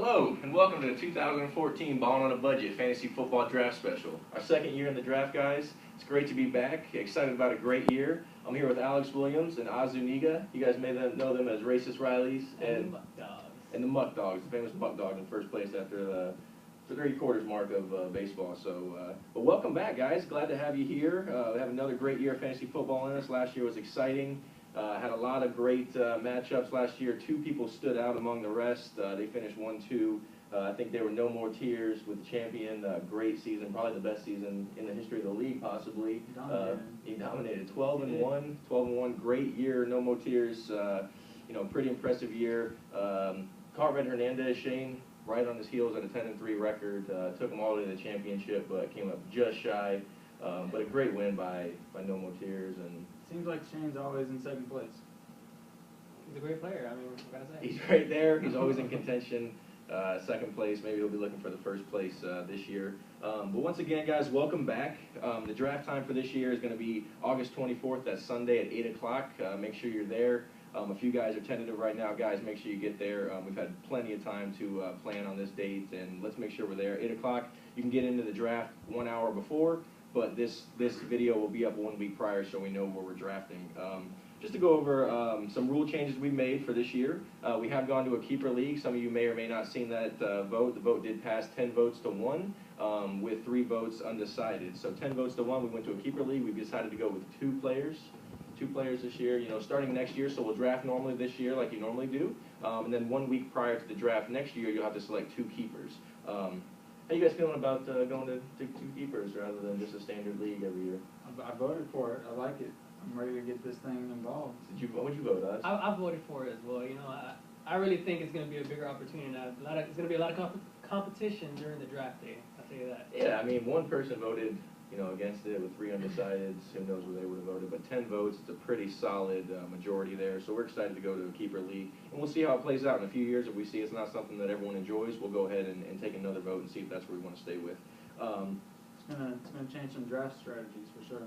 Hello, and welcome to the 2014 Ballin on a Budget Fantasy Football Draft Special. Our second year in the draft, guys. It's great to be back. Excited about a great year. I'm here with Alex Williams and Azu Niga. You guys may know them as Racist Rileys and Muck Dogs. And the Muck Dogs, the famous Muck Dogs in first place after the 3/4 mark of baseball. But welcome back, guys. Glad to have you here. We have another great year of fantasy football in us. Last year was exciting. Had a lot of great matchups last year. Two people stood out among the rest. They finished 1-2. I think they were No More Tears with the champion. Great season, probably the best season in the history of the league, possibly. He dominated 12-1. 12-1, great year. No More Tears. Pretty impressive year. Cartwright Hernandez, Shane, right on his heels at a 10-3 record. Took them all to the championship, but came up just shy. But a great win by No More Tears. And seems like Shane's always in second place. He's a great player. I mean, what can I say? He's right there. He's always in contention. Second place. Maybe he'll be looking for the first place this year. But once again, guys, welcome back. The draft time for this year is going to be August 24th. That's Sunday at 8 o'clock. Make sure you're there. A few guys are tentative right now. Guys, make sure you get there. We've had plenty of time to plan on this date, and let's make sure we're there. 8 o'clock. You can get into the draft 1 hour before. But this video will be up 1 week prior, so we know where we're drafting. Just to go over some rule changes we made for this year. We have gone to a keeper league. Some of you may or may not have seen that vote. The vote did pass 10 votes to 1 with 3 votes undecided. So 10 votes to 1, we went to a keeper league. We've decided to go with 2 players. 2 players this year, starting next year. So we'll draft normally this year like you normally do. And then 1 week prior to the draft next year, you'll have to select 2 keepers. How you guys feeling about going to 2 keepers rather than just a standard league every year? I voted for it. I like it. I'm ready to get this thing involved. What'd you vote, Us? I voted for it as well. I really think it's going to be a bigger opportunity now. It's going to be a lot of competition during the draft day. I'll tell you that. Yeah, I mean, 1 person voted, against it with 3 undecideds. Who knows where they would have voted? But 10 votes, it's a pretty solid majority there. So we're excited to go to a keeper league, and we'll see how it plays out in a few years. If we see it's not something that everyone enjoys, we'll go ahead and take another vote and see if that's where we want to stay with. It's gonna change some draft strategies for sure.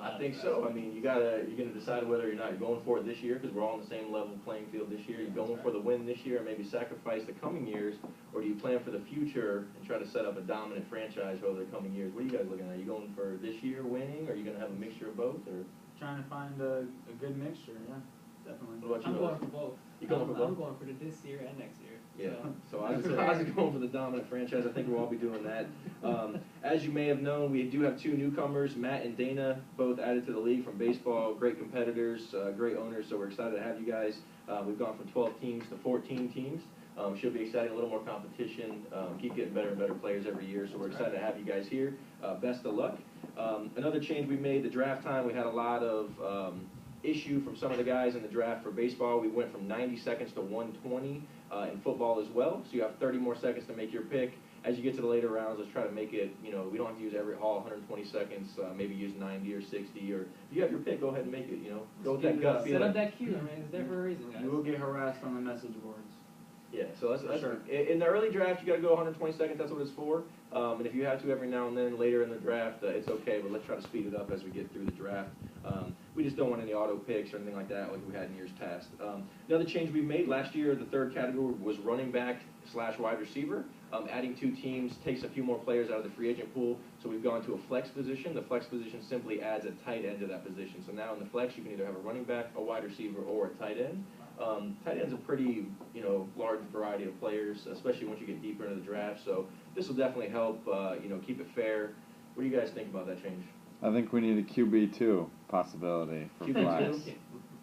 I think so. I mean, you're gonna decide whether or not you're going for it this year, because we're all on the same level playing field this year. You're going for the win this year and maybe sacrifice the coming years, or do you plan for the future and try to set up a dominant franchise over the coming years? What are you guys looking at? Are you going for this year winning, or are you gonna have a mixture of both? Or trying to find a good mixture, yeah, definitely. What about you? I'm going for both. You going for both? I'm going for this year and next year. Yeah, so I was going for the dominant franchise. I think we'll all be doing that. As you may have known, we do have 2 newcomers, Matt and Dana, both added to the league from baseball. Great competitors, great owners, so we're excited to have you guys. We've gone from 12 teams to 14 teams. Should be exciting, a little more competition. Keep getting better and better players every year, so we're excited to have you guys here. Best of luck. Another change we made, the draft time, we had a lot of issue from some of the guys in the draft for baseball. We went from 90 seconds to 120 in football as well. So you have 30 more seconds to make your pick. As you get to the later rounds, let's try to make it, we don't have to use all 120 seconds. Maybe use 90 or 60. Or if you have your pick, go ahead and make it, Go with that gut feeling. Set up that queue. I mean, it's there for a reason, guys. You will get harassed on the message boards. Yeah, so that's sure. In the early draft, you got to go 120 seconds. That's what it's for. And if you have to every now and then later in the draft, it's okay. But let's try to speed it up as we get through the draft. We just don't want any auto picks or anything like that like we had in years past. Another change we made last year, the 3rd category was running back / wide receiver. Adding 2 teams takes a few more players out of the free agent pool, so we've gone to a flex position. The flex position simply adds a tight end to that position. So now in the flex, you can either have a running back, a wide receiver, or a tight end. Tight end's a pretty, large variety of players, especially once you get deeper into the draft. So this will definitely help, keep it fair. What do you guys think about that change? I think we need a QB2 possibility for flex.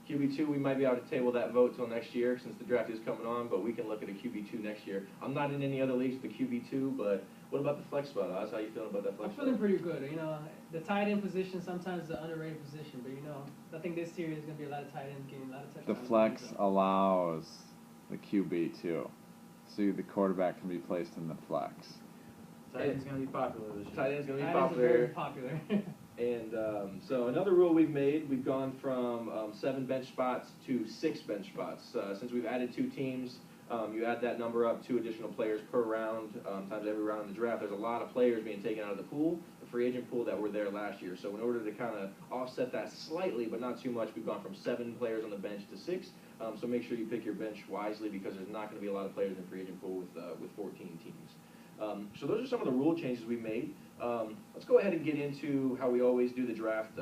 QB2, we might be able to table that vote till next year since the draft is coming on, but we can look at a QB2 next year. I'm not in any other leagues with the QB2, but what about the flex spot, Oz? How you feeling about that flex spot? I'm feeling pretty good. The tight end position sometimes is an underrated position, but I think this year is going to be a lot of tight ends getting a lot of touchdowns. The flex allows the QB2, so the quarterback can be placed in the flex. Tight end's going to be popular this year. Tight end's going to be Tight ends popular. are very popular. And so another rule we've made, we've gone from 7 bench spots to 6 bench spots. Since we've added 2 teams, you add that number up, 2 additional players per round, times every round in the draft. There's a lot of players being taken out of the pool. The free agent pool that were there last year. So in order to kind of offset that slightly, but not too much, we've gone from 7 players on the bench to 6. So make sure you pick your bench wisely because there's not going to be a lot of players in the free agent pool with 14 teams. So those are some of the rule changes we made. Let's go ahead and get into how we always do the draft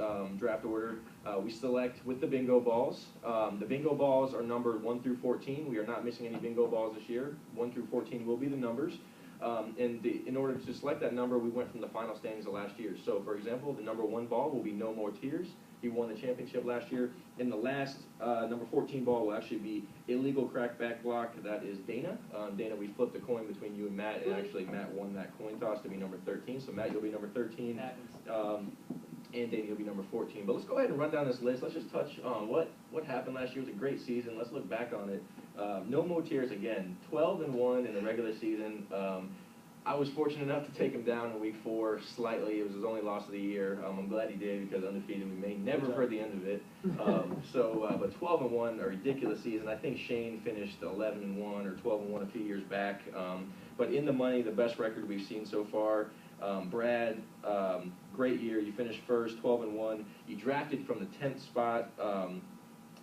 order. We select with the bingo balls. The bingo balls are numbered 1 through 14. We are not missing any bingo balls this year. 1 through 14 will be the numbers. In order to select that number, we went from the final standings of last year. So, for example, the number 1 ball will be No More Tears. He won the championship last year. And the last number 14 ball will actually be Illegal Crackback Block. That is Dana. Dana, we flipped a coin between you and Matt, and actually Matt won that coin toss to be number 13. So, Matt, you'll be number 13. And Dana, you'll be number 14. But let's go ahead and run down this list. Let's just touch on what happened last year. It was a great season. Let's look back on it. No More Tears again. 12-1 in the regular season. I was fortunate enough to take him down in week 4 slightly. It was his only loss of the year. I'm glad he did because undefeated we may never have heard the end of it. But 12-1, a ridiculous season. I think Shane finished 11-1 or 12-1 a few years back. But in the money, the best record we've seen so far. Brad, great year. You finished first, 12-1. You drafted from the 10th spot.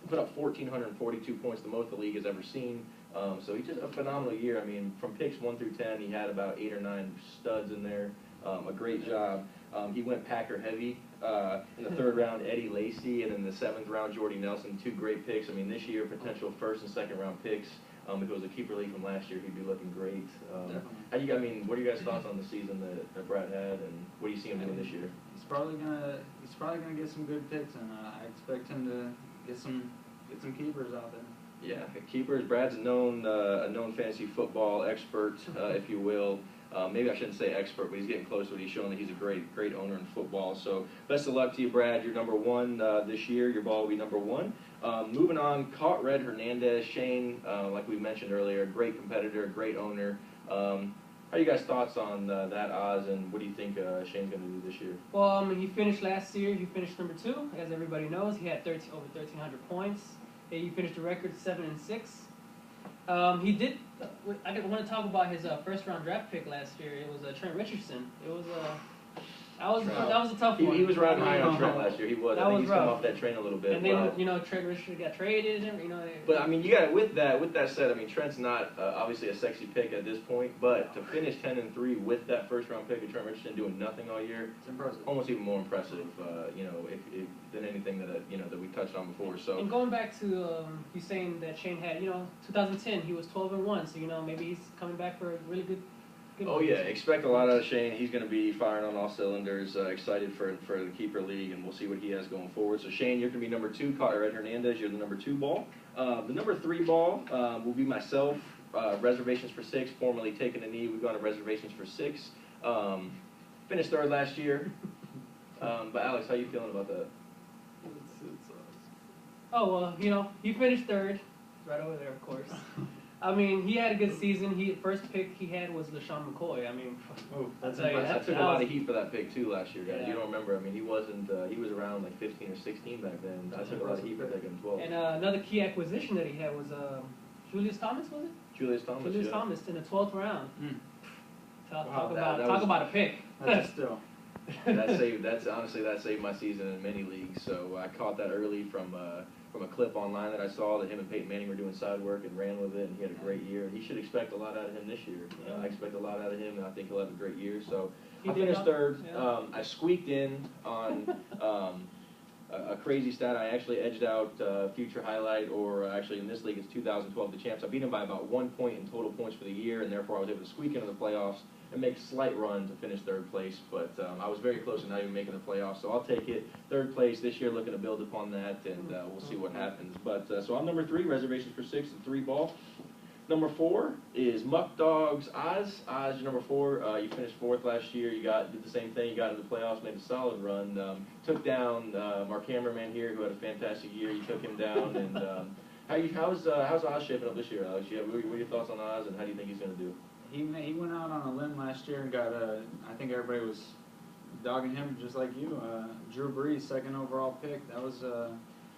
Put up 1,442 points, the most the league has ever seen. So he just a phenomenal year. I mean, from picks 1 through 10, he had about 8 or 9 studs in there. A great job. He went Packer heavy in the 3rd round, Eddie Lacy, and in the 7th round, Jordy Nelson. 2 great picks. I mean, this year potential 1st and 2nd round picks. If it was a keeper league from last year, he'd be looking great. What are you guys' thoughts on the season that Brad had, and what do you see him doing this year? He's probably gonna get some good picks, and I expect him to get some keepers out there. Yeah, keepers. Brad's a known fantasy football expert, if you will. Maybe I shouldn't say expert, but he's getting close to it. He's showing that he's a great owner in football. So best of luck to you, Brad. You're number 1 this year. Your ball will be number 1. Moving on, Caught Red Hernandez. Shane, like we mentioned earlier, great competitor, great owner. How are you guys' thoughts on that, Oz, and what do you think Shane's going to do this year? Well, he finished last year. He finished number 2, as everybody knows. He had over 1,300 points. He finished the record 7-6. He did. I want to talk about his 1st round draft pick last year. It was Trent Richardson. It was that was a tough one. He was riding high on Trent last year. He was. I think he's come off that train a little bit. And then Trent Richardson got traded. But I mean, you got with that said, I mean, Trent's not obviously a sexy pick at this point, but to finish 10-3 with that 1st round pick of Trent Richardson doing nothing all year, It's impressive. Almost even more impressive. If than anything that we touched on before. So. And going back to you saying that Shane had 2010, he was 12-1, so maybe he's coming back for a really good. Oh yeah, expect a lot out of Shane. He's going to be firing on all cylinders. Excited for the keeper league, and we'll see what he has going forward. So Shane, you're going to be number 2. Caught Red Hernandez, you're the number 2 ball. The number 3 ball will be myself. Reservations for 6, formerly taking a knee. We've gone to reservations for 6. Finished 3rd last year. But Alex, how you feeling about that? Oh well, he finished 3rd, right over there, of course. I mean, he had a good season. First pick he had was LaShawn McCoy. I mean, that's I took a lot of heat for that pick too last year, guys. Yeah. You don't remember? I mean, he wasn't. He was around like 15 or 16 back then. I took a lot of heat for taking 12. And another key acquisition that he had was Julius Thomas, was it? Julius Thomas in the 12th round. Wow, talk about a pick. That's still. that saved my season in many leagues. So I caught that early from a clip online that I saw that him and Peyton Manning were doing side work and ran with it, and he had a great year. He should expect a lot out of him this year. I expect a lot out of him, and I think he'll have a great year. So I finished 3rd. Yeah. I squeaked in on a crazy stat. I actually edged out future highlight, or actually in this league it's 2012 the champs. I beat him by about 1 point in total points for the year, and therefore I was able to squeak into the playoffs and make a slight run to finish 3rd place, but I was very close to not even making the playoffs, so I'll take it. 3rd place this year, looking to build upon that, and we'll see what happens. But so I'm number 3, reservations for 6, the 3 ball. Number 4 is Muck Dogs Oz. Oz, you're number 4. You finished 4th last year. You did the same thing. You got into the playoffs, made a solid run. Took down our cameraman here, who had a fantastic year. You took him down, and how's Oz shaping up this year, Alex? What are your thoughts on Oz, and how do you think he's going to do? He went out on a limb last year and got I think everybody was dogging him just like you. Drew Brees, 2nd overall pick. That was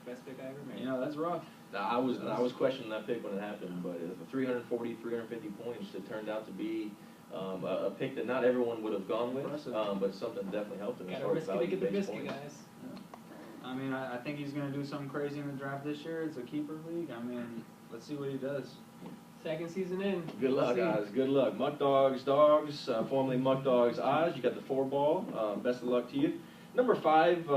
best pick I ever made. That's rough. I was questioning that pick when it happened, but 340, 350 points, it turned out to be A pick that not everyone would have gone with, Impressive. but something that definitely helped him as Gotta far as risk it to value get the based biscuit, points. guys. I mean, I think he's going to do something crazy in the draft this year. It's a keeper league. I mean, let's see what he does. Second season in. Good luck, guys. Good luck. Muck Dogs, formerly Muck Dogs, Oz. You got the 4-ball. Best of luck to you. Number 5,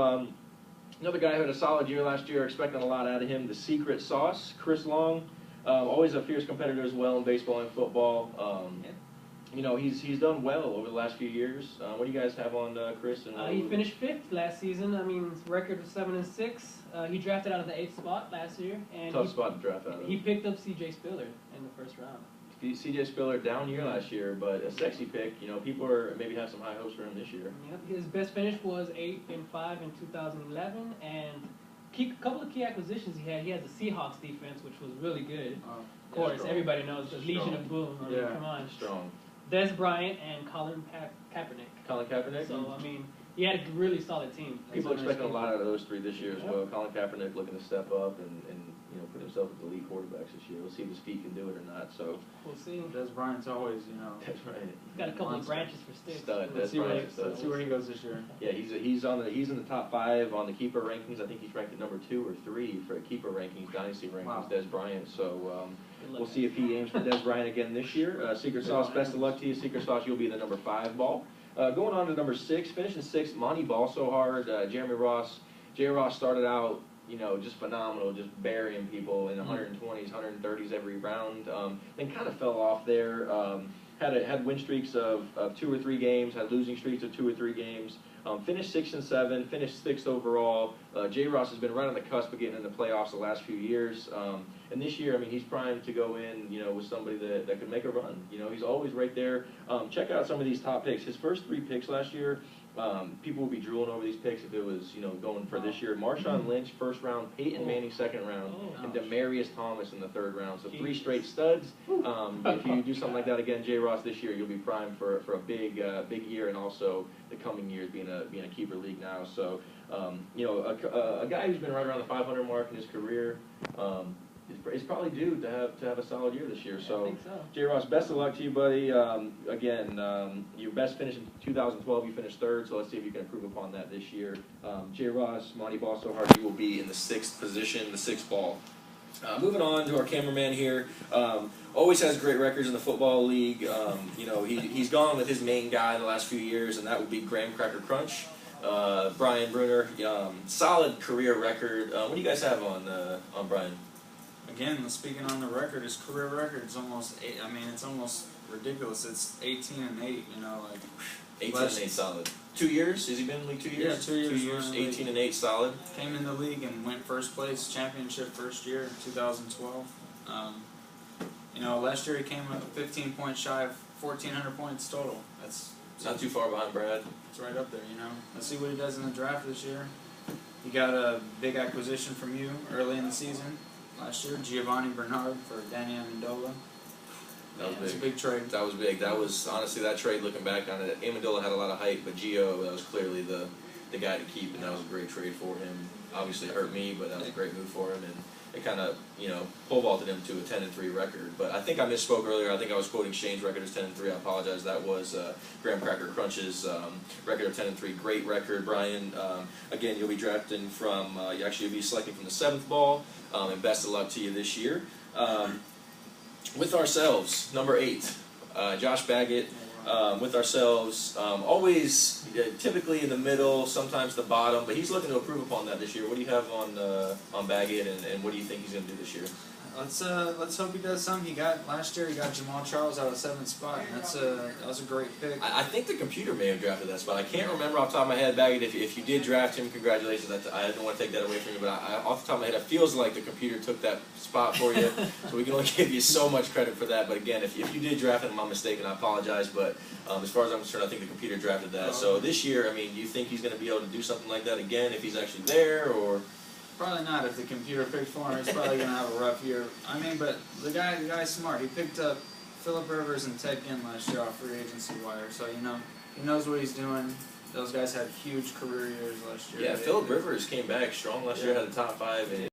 another guy who had a solid year last year, expecting a lot out of him. The Secret Sauce, Chris Long. Always a fierce competitor as well in baseball and football. You know, he's done well over the last few years. What do you guys have on Chris? And He finished 5th last season. I mean, his record was 7-6. He drafted out of the 8th spot last year, and tough spot to draft out of. he picked up C.J. Spiller in the first round. C.J. Spiller, down year last year, but a sexy pick. You know, people are maybe have some high hopes for him this year. Yep. His best finish was 8-5 in 2011, and a couple of key acquisitions he had. He has the Seahawks defense, which was really good. Of course, strong. everybody knows the Legion of Boom. I mean, Yeah. come on. Strong. Des Bryant and Colin Kaepernick. Colin Kaepernick. So, I mean, he had a really solid team. People That's a nice expecting a team. lot out of those 3 this year as Yep. well. Colin Kaepernick looking to step up and you know, put himself as the lead quarterbacks this year. We'll see if his feet can do it or not. So We'll see. Des Bryant's always, that's right. He's got a couple of branches for sticks. Stud. let's see, Bryant, let's see where he goes this year. Yeah, he's in the top 5 on the keeper rankings. I think he's ranked at number 2 or 3 for keeper rankings, dynasty rankings. Wow. Des Bryant. So Good luck. we'll see if he aims for Des Bryant again this year. Secret Sauce, best of luck to you. Secret Sauce, you'll be the number 5 ball. Going on to number 6, finishing 6th, Monty Ball so hard. Jeremy Ross. J. Ross started out, you know, just phenomenal, just burying people in the 120s, 130s every round. Then kind of fell off there. Had win streaks of 2 or 3 games, had losing streaks of 2 or 3 games. Finished 6 and 7, finished 6th overall. J. Ross has been right on the cusp of getting in the playoffs the last few years. And this year, I mean, he's primed to go in, you know, with somebody that could make a run. You know, he's always right there. Check out some of these top picks. His first 3 picks last year, people would be drooling over these picks if it was, you know, going for this year. Marshawn Lynch, 1st round, Peyton Manning, 2nd round, and Demarius Thomas in the 3rd round. So 3 straight studs. If you do something like that again, J. Ross, this year, you'll be primed for a big year, and also the coming years being a keeper league now. So, you know, a guy who's been right around the 500 mark in his career. Is probably due to have a solid year this year. I So, think so. J. Ross, best of luck to you, buddy. Again, your best finish in 2012, you finished 3rd, so let's see if you can improve upon that this year. J. Ross, Monty Ball so hard, you will be in the 6th position, the 6th ball. Moving on to our cameraman here. Always has great records in the football league. You know, he's gone with his main guy the last few years, and that would be Graham Cracker Crunch. Brian Bruner, solid career record. What do you guys have on Brian? Again, speaking on the record, his career record is almost 8. I mean, it's almost ridiculous. It's 18-8. You know, like 18-8 solid. 2 years? Has he been in the league 2 years? Yeah, 2 years. 18-8 solid. Came in the league and went 1st place, championship 1st year, 2012. You know, last year he came up 15 points shy of 1,400 points total. That's Not too far behind Brad. It's right up there, you know. Let's see what he does in the draft this year. He got a big acquisition from you early in the season last year, Giovanni Bernard for Danny Amendola. That was It's a big. big trade. That was big. That was, honestly, that trade, looking back on it, Amendola had a lot of hype, but Gio, that was clearly the guy to keep, and that was a great trade for him. Obviously, it hurt me, but that was a great move for him, and it kind of, you know, pole vaulted him to a 10-3 record. But I think I misspoke earlier. I think I was quoting Shane's record as 10-3. I apologize. That was Graham Cracker Crunch's record of 10-3. Great record, Brian. Again, you'll be drafting from. You'll be selecting from the 7th ball, and best of luck to you this year. With ourselves, number 8, Josh Baggett. With ourselves, always typically in the middle, sometimes the bottom, but he's looking to improve upon that this year. What do you have on Baggett, and what do you think he's going to do this year? Let's hope he does something. Last year he got Jamal Charles out of 7th spot, and that was a great pick. I think the computer may have drafted that spot. I can't remember off the top of my head, Baggett. If you did draft him, congratulations. I don't want to take that away from you, but off the top of my head, it feels like the computer took that spot for you. So we can only give you so much credit for that. But again, if you did draft him, I'm mistaken. I apologize. But as far as I'm concerned, I think the computer drafted that. So this year, I mean, do you think he's going to be able to do something like that again if he's actually there, or? Probably not. If the computer picked for him, he's probably going to have a rough year. I mean, but the guy's smart. He picked up Phillip Rivers and Ted Ginn last year off free agency wire, so you know he knows what he's doing. Those guys had huge career years last year. Yeah, Phillip Rivers came back strong last year, had a top 5. And